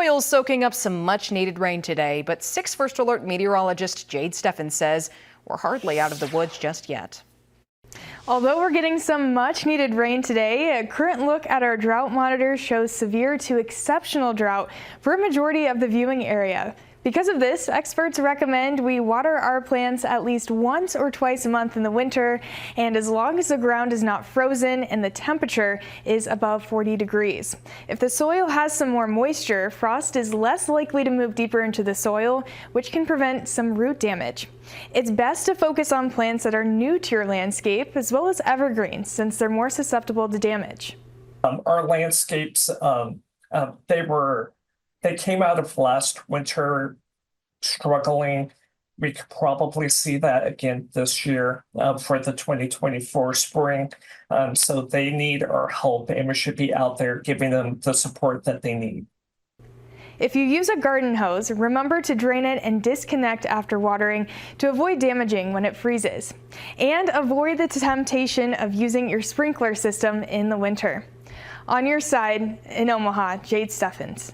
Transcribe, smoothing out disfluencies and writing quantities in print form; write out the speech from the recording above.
soil's soaking up some much-needed rain today, but 6 First Alert meteorologist Jade Steffens says we're hardly out of the woods just yet. Although we're getting some much-needed rain today, a current look at our drought monitor shows severe to exceptional drought for a majority of the viewing area. Because of this, experts recommend we water our plants at least once or twice a month in the winter, and as long as the ground is not frozen and the temperature is above 40 degrees. If the soil has some more moisture, frost is less likely to move deeper into the soil, which can prevent some root damage. It's best to focus on plants that are new to your landscape, as well as evergreens, since they're more susceptible to damage. Our landscapes, they came out of last winter struggling. We could probably see that again this year for the 2024 spring. So they need our help, and we should be out there giving them the support that they need. If you use a garden hose, remember to drain it and disconnect after watering to avoid damaging when it freezes. And avoid the temptation of using your sprinkler system in the winter. On your side in Omaha, Jade Steffens.